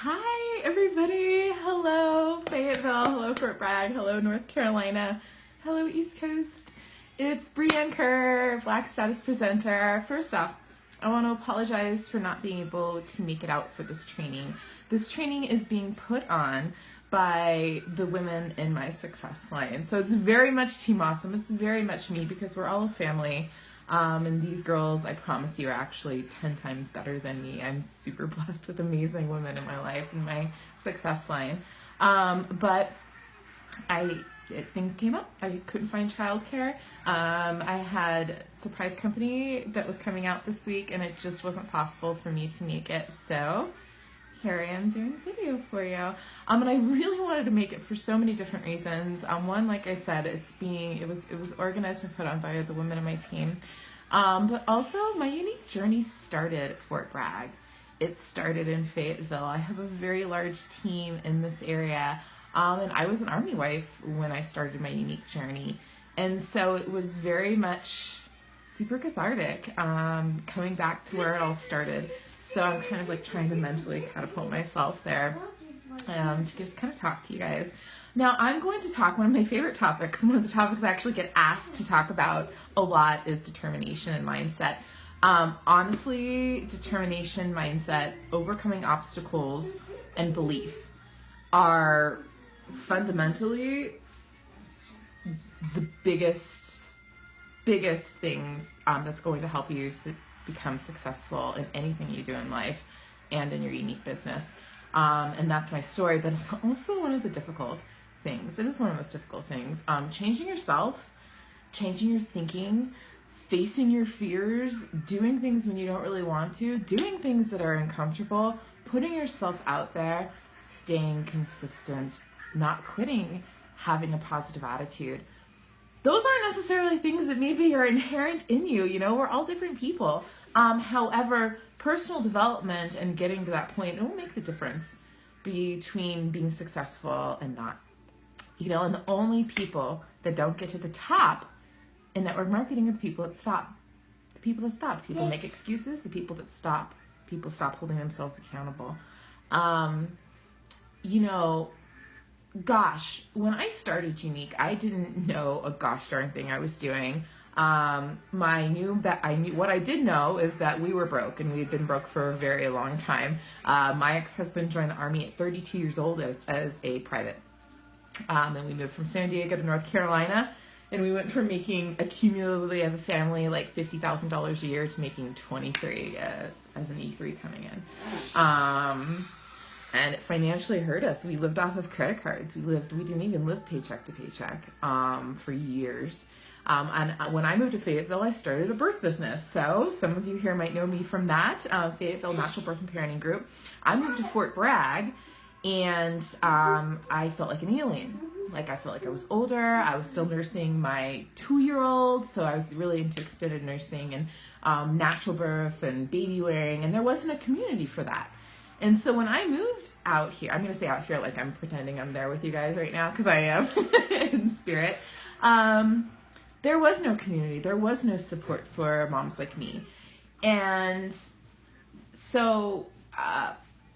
Hi, everybody. Hello, Fayetteville. Hello, Fort Bragg. Hello, North Carolina. Hello, East Coast. It's Breanne Kerr, Black Status Presenter. First off, I want to apologize for not being able to make it out for this training. This training is being put on by the women in my success line. So it's very much Team Awesome. It's very much me because we're all a family. And these girls, I promise you, are actually 10 times better than me. I'm super blessed with amazing women in my life and my success line. But things came up. I couldn't find childcare. I had surprise company that was coming out this week, and it just wasn't possible for me to make it. So here I am doing a video for you. And I really wanted to make it for so many different reasons. One, like I said, it was organized and put on by the women on my team. But also my unique journey started at Fort Bragg. It started in Fayetteville. I have a very large team in this area. And I was an Army wife when I started my unique journey. And so it was very much super cathartic, coming back to where it all started. So I'm kind of like trying to mentally catapult myself there to just kind of talk to you guys. Now I'm going to talk, one of my favorite topics, and one of the topics I actually get asked to talk about a lot is determination and mindset. Honestly, determination, mindset, overcoming obstacles, and belief are fundamentally the biggest things that's going to help you become successful in anything you do in life and in your unique business. And that's my story, but it's also one of the difficult things. It is one of the most difficult things. Changing yourself, changing your thinking, facing your fears, doing things when you don't really want to, doing things that are uncomfortable, putting yourself out there, staying consistent, not quitting, having a positive attitude. Those aren't necessarily things that maybe are inherent in you. You know, we're all different people. However, personal development and getting to that point, it will make the difference between being successful and not. You know, and the only people that don't get to the top in network marketing are the people that stop. The people that stop. People make excuses. The people that stop. People stop holding themselves accountable. You know, gosh, when I started Unique, I didn't know a gosh darn thing I was doing. What I did know is that we were broke, and we had been broke for a very long time. My ex-husband joined the Army at 32 years old as a private. And we moved from San Diego to North Carolina, and we went from making cumulatively as a family like $50,000 a year to making 23 as an E3 coming in. And it financially hurt us. We lived off of credit cards. We didn't even live paycheck to paycheck for years. And when I moved to Fayetteville, I started a birth business. So some of you here might know me from that, Fayetteville Natural Birth and Parenting Group. I moved to Fort Bragg, and I felt like an alien. Like, I felt like I was older. I was still nursing my 2-year-old, so I was really interested in nursing and natural birth and baby wearing, and there wasn't a community for that. And so when I moved out here, I'm going to say out here like I'm pretending I'm there with you guys right now, because I am in spirit. There was no community. There was no support for moms like me. And so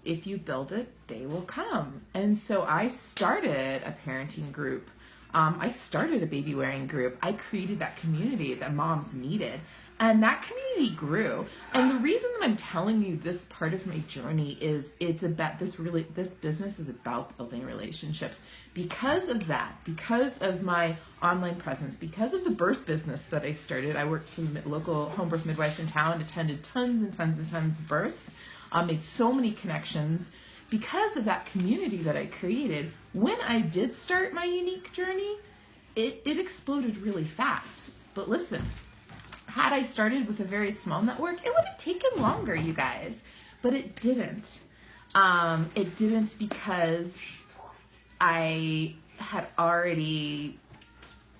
if you build it, they will come. And so I started a parenting group. I started a baby wearing group. I created that community that moms needed. And that community grew. And the reason that I'm telling you this part of my journey is it's about this business is about building relationships. Because of that, because of my online presence, because of the birth business that I started, I worked for the local home birth midwives in town, attended tons and tons and tons of births, made so many connections. Because of that community that I created, when I did start my unique journey, it exploded really fast. But listen, had I started with a very small network, it would have taken longer, you guys. But it didn't. It didn't because I had already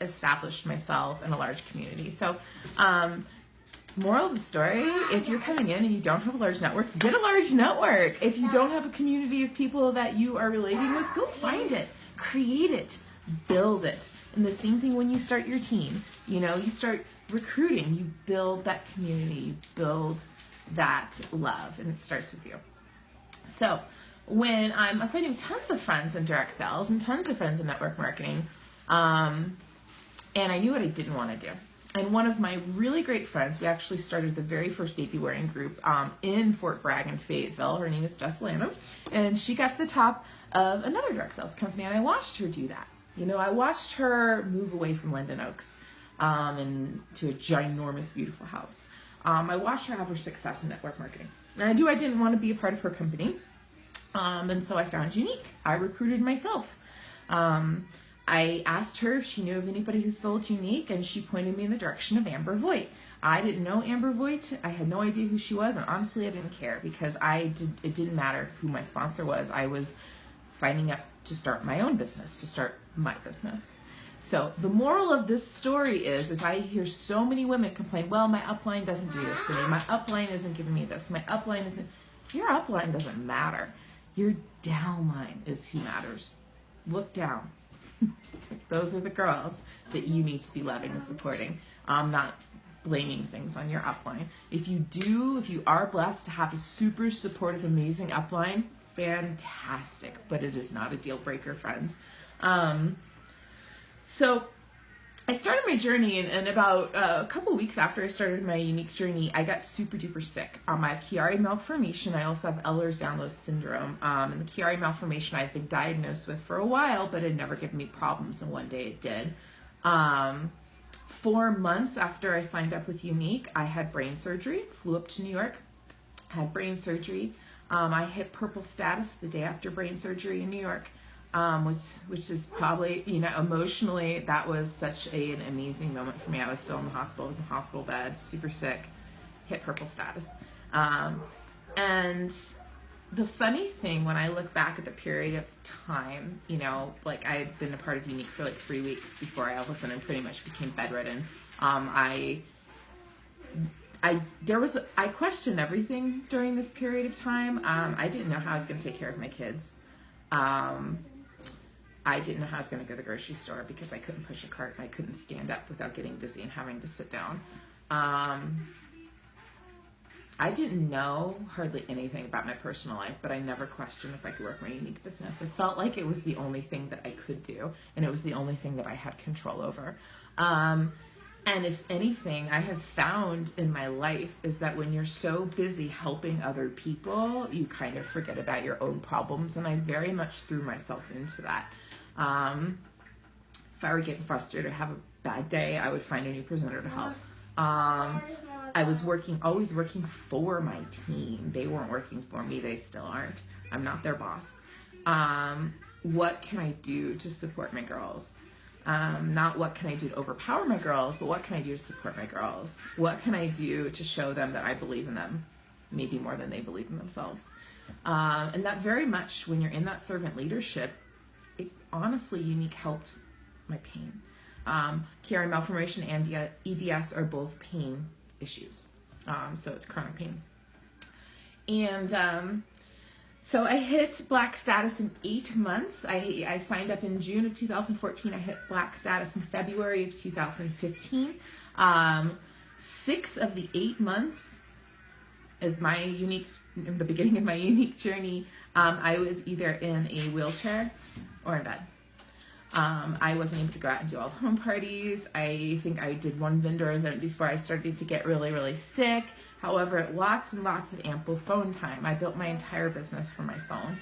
established myself in a large community. So, moral of the story, if you're coming in and you don't have a large network, get a large network. If you don't have a community of people that you are relating with, go find it, create it, build it. And the same thing when you start your team. You know, you start recruiting, you build that community, you build that love, and it starts with you. So when I'm assigning tons of friends in direct sales and tons of friends in network marketing, and I knew what I didn't want to do. And one of my really great friends, we actually started the very first baby wearing group in Fort Bragg and Fayetteville. Her name is Jess Lanham, and she got to the top of another direct sales company, and I watched her do that. You know, I watched her move away from Linden Oaks and to a ginormous, beautiful house. I watched her have her success in network marketing. And I knew I didn't want to be a part of her company, and so I found Unique. I recruited myself. I asked her if she knew of anybody who sold Unique, and she pointed me in the direction of Amber Voigt. I didn't know Amber Voigt. I had no idea who she was, and honestly, I didn't care because it didn't matter who my sponsor was. I was signing up to start my own business, to start my business. So the moral of this story is I hear so many women complain, well, my upline doesn't do this for me. My upline isn't giving me this. My upline isn't. Your upline doesn't matter. Your downline is who matters. Look down. Those are the girls that you need to be loving and supporting. Not blaming things on your upline. If you are blessed to have a super supportive, amazing upline, fantastic, but it is not a deal breaker, friends. So I started my journey, and about a couple weeks after I started my Unique journey, I got super duper sick. I have Chiari malformation. I also have Ehlers-Danlos syndrome. And the Chiari malformation I've been diagnosed with for a while, but it never given me problems, and one day it did. 4 months after I signed up with Unique, I had brain surgery, flew up to New York, had brain surgery. I hit purple status the day after brain surgery in New York. Which is probably, you know, emotionally, that was such an amazing moment for me. I was still in the hospital, I was in the hospital bed, super sick, hit purple status. And the funny thing, when I look back at the period of time, you know, like I had been a part of Unique for like 3 weeks before I all of a sudden pretty much became bedridden. I questioned everything during this period of time. I didn't know how I was going to take care of my kids. I didn't know how I was going to go to the grocery store because I couldn't push a cart and I couldn't stand up without getting dizzy and having to sit down. I didn't know hardly anything about my personal life, but I never questioned if I could work my Unique business. I felt like it was the only thing that I could do, and it was the only thing that I had control over. And if anything, I have found in my life is that when you're so busy helping other people, you kind of forget about your own problems, and I very much threw myself into that. If I were getting frustrated or have a bad day, I would find a new presenter to help. I was always working for my team. They weren't working for me. They still aren't. I'm not their boss. What can I do to support my girls? Not what can I do to overpower my girls, but what can I do to support my girls? What can I do to show them that I believe in them, maybe more than they believe in themselves? And that very much, when you're in that servant leadership, it honestly, Unique helped my pain. Chiari malformation and EDS are both pain issues. So it's chronic pain. And so I hit black status in 8 months. I signed up in June of 2014. I hit black status in February of 2015. 6 of the 8 months of my Unique, the beginning of my Unique journey, I was either in a wheelchair or in bed. I wasn't able to go out and do all the home parties. I think I did one vendor event before I started to get really, really sick. However, lots and lots of ample phone time. I built my entire business from my phone.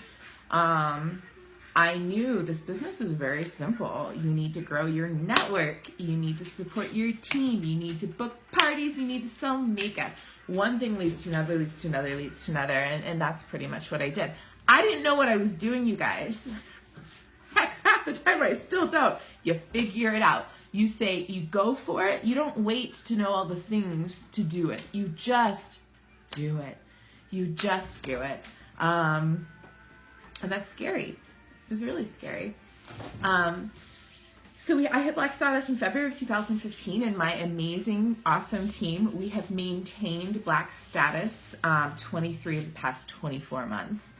I knew this business is very simple. You need to grow your network. You need to support your team. You need to book parties. You need to sell makeup. One thing leads to another, leads to another, leads to another. And that's pretty much what I did. I didn't know what I was doing, you guys. Heck, half the time I still don't. You figure it out. You say, you go for it. You don't wait to know all the things to do it. You just do it. You just do it. And that's scary. It's really scary. So I hit black status in February of 2015, and my amazing, awesome team, we have maintained black status 23 of the past 24 months.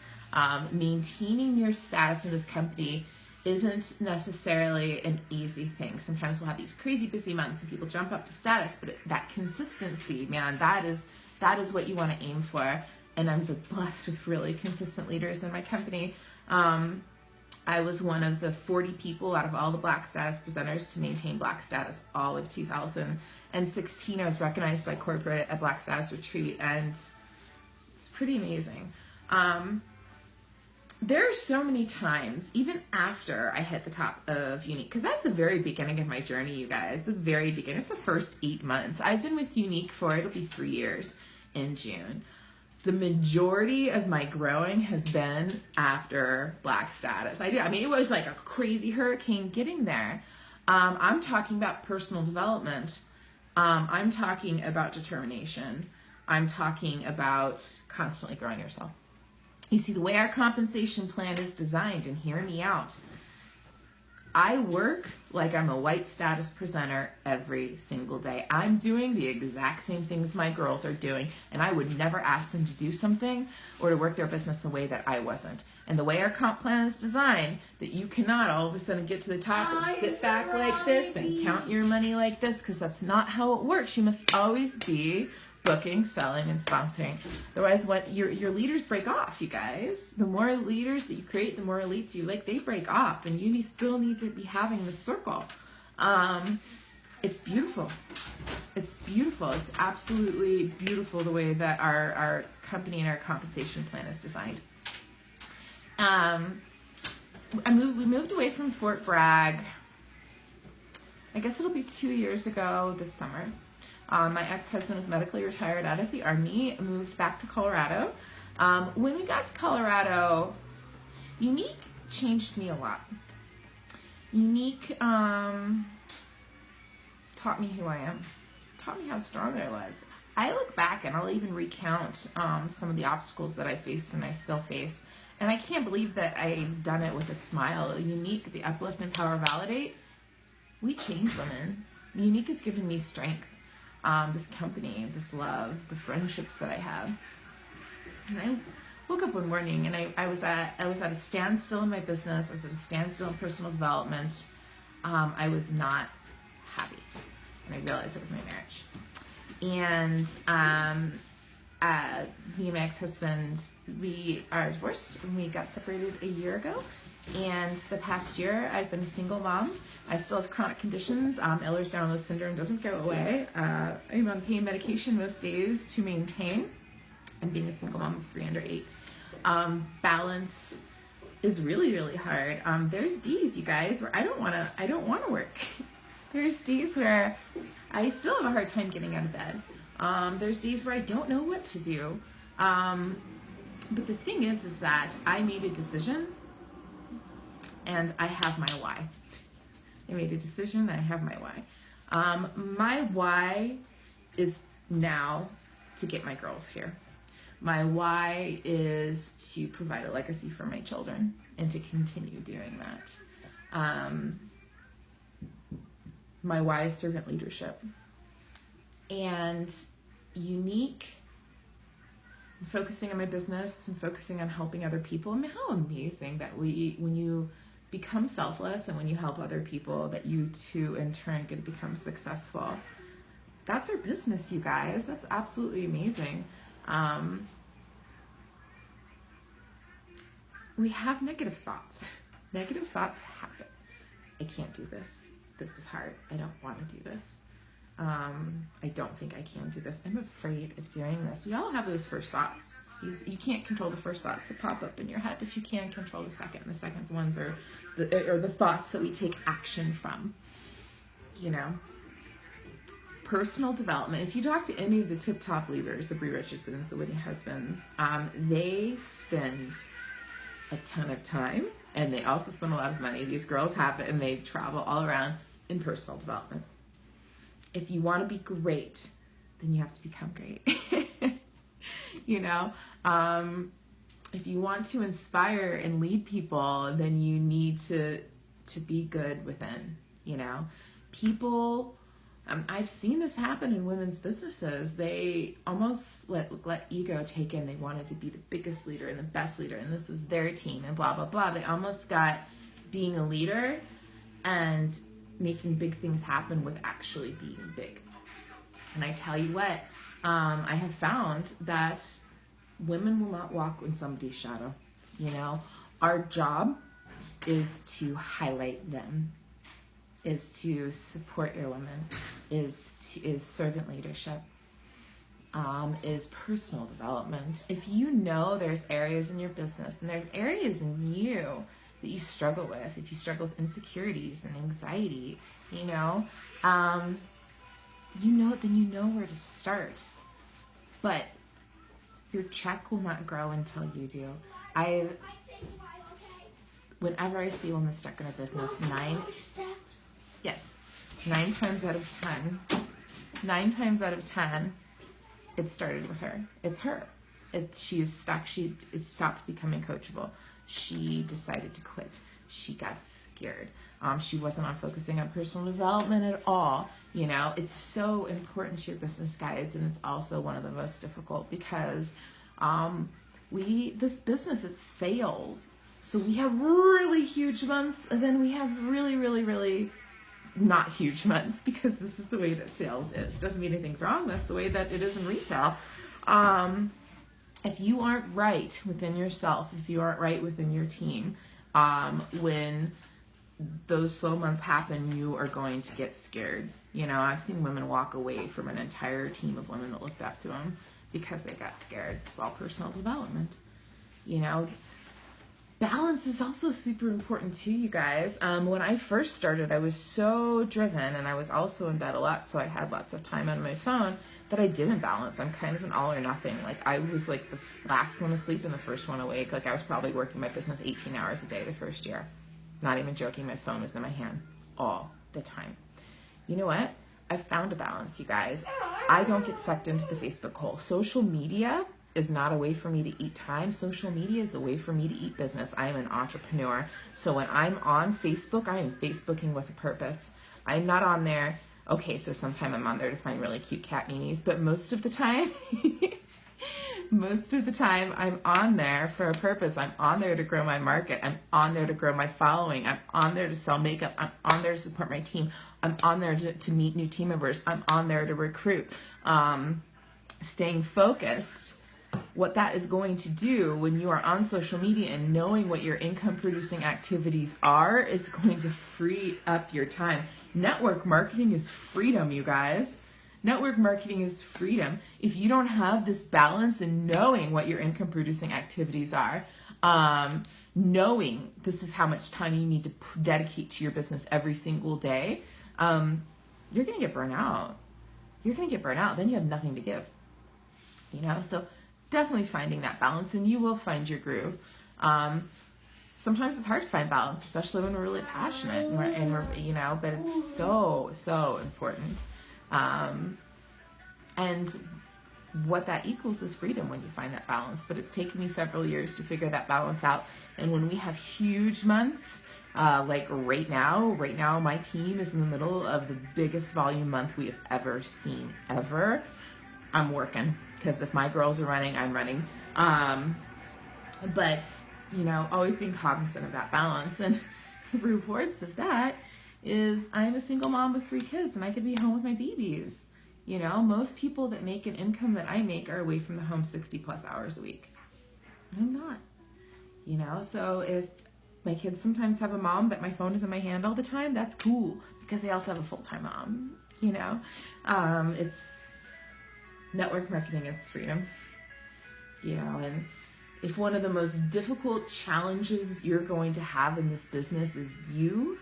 Maintaining your status in this company isn't necessarily an easy thing. Sometimes we'll have these crazy busy months and people jump up to status, but that consistency, man, that is what you want to aim for. and I'm blessed with really consistent leaders in my company. I was one of the 40 people out of all the Black status presenters to maintain Black status all of 2016. I was recognized by corporate at Black Status Retreat, and it's pretty amazing. There are so many times, even after I hit the top of Unique, because that's the very beginning of my journey, you guys, the very beginning. It's the first 8 months. I've been with Unique for, it'll be 3 years in June. The majority of my growing has been after Black status. I mean, it was like a crazy hurricane getting there. I'm talking about personal development. I'm talking about determination. I'm talking about constantly growing yourself. You see, the way our compensation plan is designed, and hear me out, I work like I'm a white status presenter every single day. I'm doing the exact same things my girls are doing, and I would never ask them to do something or to work their business the way that I wasn't. And the way our comp plan is designed, that you cannot all of a sudden get to the top and sit back like this and count your money like this, because that's not how it works. You must always be booking, selling, and sponsoring. Otherwise, what your leaders break off, you guys. The more leaders that you create, the more elites you like, they break off, and you still need to be having the circle. It's beautiful. It's beautiful. It's absolutely beautiful the way that our company and our compensation plan is designed. We moved away from Fort Bragg. I guess it'll be 2 years ago this summer. My ex-husband was medically retired out of the Army, moved back to Colorado. When we got to Colorado, Unique changed me a lot. Unique taught me who I am, taught me how strong I was. I look back and I'll even recount some of the obstacles that I faced and I still face. And I can't believe that I've done it with a smile. Unique, the Uplift, Empower, Validate, we change women. Unique has given me strength. This company, this love, the friendships that I have. And I woke up one morning and I was at a standstill in my business. I was at a standstill in personal development. I was not happy, and I realized it was my marriage. And me and my ex-husband, we are divorced, and we got separated a year ago. And the past year, I've been a single mom. I still have chronic conditions. Ehlers-Danlos syndrome doesn't go away. I'm on pain medication most days to maintain. And being a single mom of 3 under 8. Balance is really, really hard. There's days, you guys, where I don't want to work. There's days where I still have a hard time getting out of bed. There's days where I don't know what to do. But the thing is that I made a decision. And I have my why. I made a decision, I have my why. My why is now to get my girls here. My why is to provide a legacy for my children and to continue doing that. My why is servant leadership. And Unique, focusing on my business and focusing on helping other people. I mean, how amazing that when you become selfless and when you help other people, that you too in turn get to become successful. That's our business, you guys. That's absolutely amazing. We have negative thoughts. Negative thoughts happen. I can't do this. This is hard. I don't want to do this. I don't think I can do this. I'm afraid of doing this. We all have those first thoughts. You can't control the first thoughts that pop up in your head, but you can control the second. The second ones are the thoughts that we take action from. You know, personal development. If you talk to any of the tip-top leaders, the Bree Richardsons, the Whitney husbands, they spend a ton of time, and they also spend a lot of money. These girls have it, and they travel all around in personal development. If you want to be great, then you have to become great. You know, if you want to inspire and lead people, then you need to be good within. You know, people. I've seen this happen in women's businesses. They almost let ego take in. They wanted to be the biggest leader and the best leader, and this was their team, and blah blah blah. They almost got being a leader and making big things happen with actually being big. And I tell you what, I have found that women will not walk in somebody's shadow. You know, our job is to highlight them, is to support your women, is servant leadership, is personal development. If you know there's areas in your business and there's areas in you that you struggle with, if you struggle with insecurities and anxiety, then you know where to start. But your check will not grow until you do. Whenever I see a woman stuck in a business, 9 times out of 10, it started with her. It's her. She's stuck. It stopped becoming coachable. She decided to quit. She got scared. She wasn't on focusing on personal development at all. You know, it's so important to your business, guys, and it's also one of the most difficult because this business, it's sales. So we have really huge months, and then we have really, really, really not huge months, because this is the way that sales is. Doesn't mean anything's wrong. That's the way that it is in retail. If you aren't right within yourself, if you aren't right within your team, when those slow months happen, you are going to get scared. You know, I've seen women walk away from an entire team of women that looked up to them because they got scared. It's all personal development. You know, balance is also super important too, you guys. When I first started, I was so driven, and I was also in bed a lot, so I had lots of time on my phone, that I didn't balance. I'm kind of an all or nothing. Like, I was like the last one asleep and the first one awake. Like, I was probably working my business 18 hours a day the first year. Not even joking, my phone was in my hand all the time. You know what? I found a balance, you guys. I don't get sucked into the Facebook hole. Social media is not a way for me to eat time. Social media is a way for me to eat business. I am an entrepreneur. So when I'm on Facebook, I am Facebooking with a purpose. I'm not on there. Okay, so sometime I'm on there to find really cute cat memes, but most of the time, I'm on there for a purpose. I'm on there to grow my market. I'm on there to grow my following. I'm on there to sell makeup. I'm on there to support my team. I'm on there to meet new team members. I'm on there to recruit. Staying focused, what that is going to do when you are on social media and knowing what your income producing activities are, it's going to free up your time. Network marketing is freedom, you guys. Network marketing is freedom. If you don't have this balance in knowing what your income producing activities are, knowing this is how much time you need to dedicate to your business every single day, you're going to get burnt out. You're going to get burnt out. Then you have nothing to give. You know, so definitely finding that balance, and you will find your groove. Sometimes it's hard to find balance, especially when we're really passionate and we're you know, but it's so important. And what that equals is freedom when you find that balance. But it's taken me several years to figure that balance out. And when we have huge months, like right now my team is in the middle of the biggest volume month we have ever seen, ever. I'm working, because if my girls are running, I'm running. But, you know, always being cognizant of that balance. And the rewards of that is I'm a single mom with 3 kids, and I could be home with my babies. You know, most people that make an income that I make are away from the home 60 plus hours a week. I'm not. You know, so if my kids sometimes have a mom that my phone is in my hand all the time, that's cool, because they also have a full-time mom. You know, it's network marketing, it's freedom. You know, and if one of the most difficult challenges you're going to have in this business is you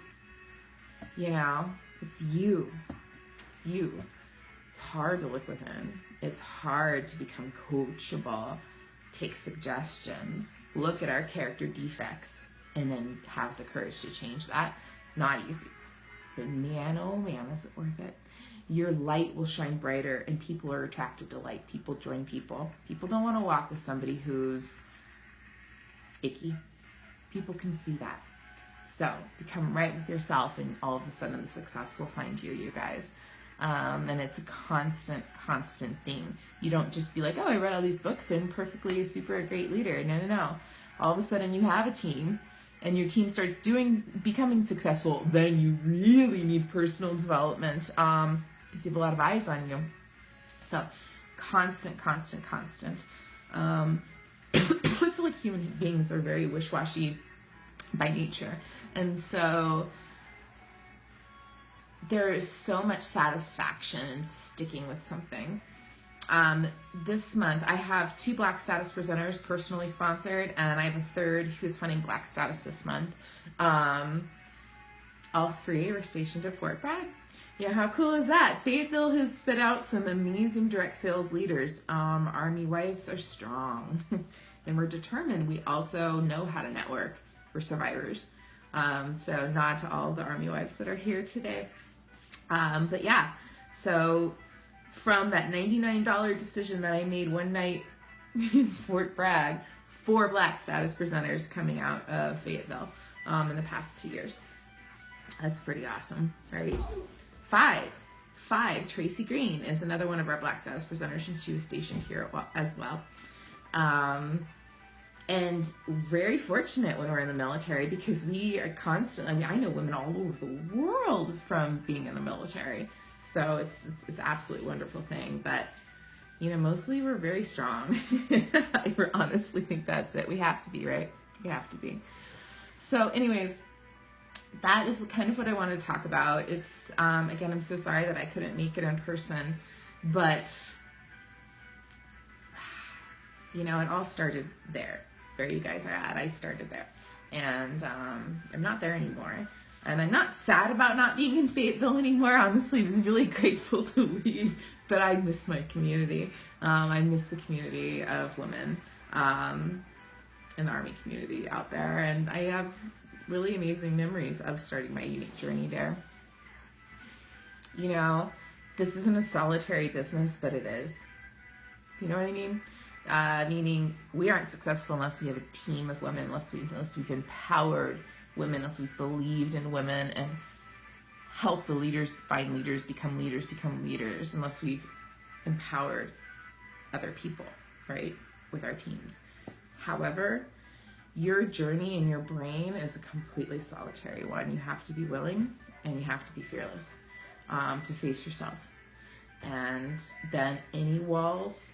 know, it's you. It's you. It's hard to look within. It's hard to become coachable, take suggestions, look at our character defects, and then have the courage to change that. Not easy. But man, oh man, is it worth it. Your light will shine brighter, and people are attracted to light. People join people. People don't want to walk with somebody who's icky. People can see that. So become right with yourself, and all of a sudden the success will find you, you guys. And it's a constant thing. You don't just be like, oh, I read all these books, I'm perfectly super great leader. No. All of a sudden you have a team, and your team starts becoming successful. Then you really need personal development, because you have a lot of eyes on you. So constant. I feel like human beings are very wish-washy by nature. And so there is so much satisfaction in sticking with something. This month I have 2 Black status presenters personally sponsored, and I have a third who's hunting Black status this month. All 3 were stationed at Fort Bragg. Yeah, how cool is that? Fayetteville has spit out some amazing direct sales leaders. Army wives are strong and we're determined. We also know how to network. We're survivors. So nod to all the Army wives that are here today. But yeah, so from that $99 decision that I made one night in Fort Bragg, 4 Black status presenters coming out of Fayetteville in the past 2 years. That's pretty awesome, right? 5, Tracy Green is another one of our Black status presenters, and she was stationed here as well. And very fortunate when we're in the military, because we are constantly, I mean, I know women all over the world from being in the military. So it's an absolutely wonderful thing. But, you know, mostly we're very strong. I honestly think that's it. We have to be, right? We have to be. So anyways, that is kind of what I wanted to talk about. It's, again, I'm so sorry that I couldn't make it in person, but, you know, it all started there, where you guys are at. I started there, and I'm not there anymore. And I'm not sad about not being in Fayetteville anymore. Honestly, I was really grateful to leave, but I miss my community. I miss the community of women in the Army community out there, and I have really amazing memories of starting my unique journey there. You know, this isn't a solitary business, but it is. You know what I mean? Meaning we aren't successful unless we have a team of women, unless we've empowered women, unless we've believed in women and helped the leaders find leaders, become leaders, unless we've empowered other people, right, with our teams. However, your journey in your brain is a completely solitary one. You have to be willing and you have to be fearless to face yourself. And then any walls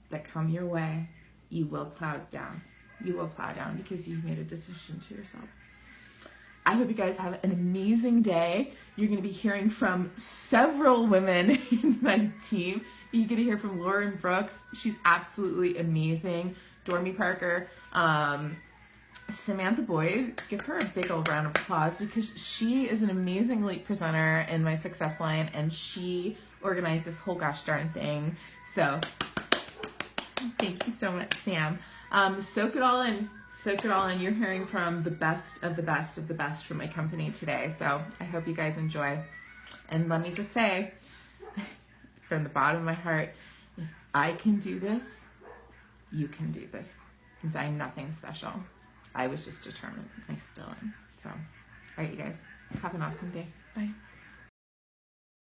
that come your way, you will plow down. You will plow down because you've made a decision to yourself. I hope you guys have an amazing day. You're going to be hearing from several women in my team. You're going to hear from Lauren Brooks. She's absolutely amazing. Dormy Parker. Samantha Boyd, give her a big old round of applause, because she is an amazing lead presenter in my success line, and she organized this whole gosh darn thing. So thank you so much, Sam. Soak it all in. Soak it all in. You're hearing from the best of the best of the best from my company today. So I hope you guys enjoy. And let me just say, from the bottom of my heart, if I can do this, you can do this. Because I'm nothing special. I was just determined. I still am. So, all right, you guys, have an awesome day. Bye.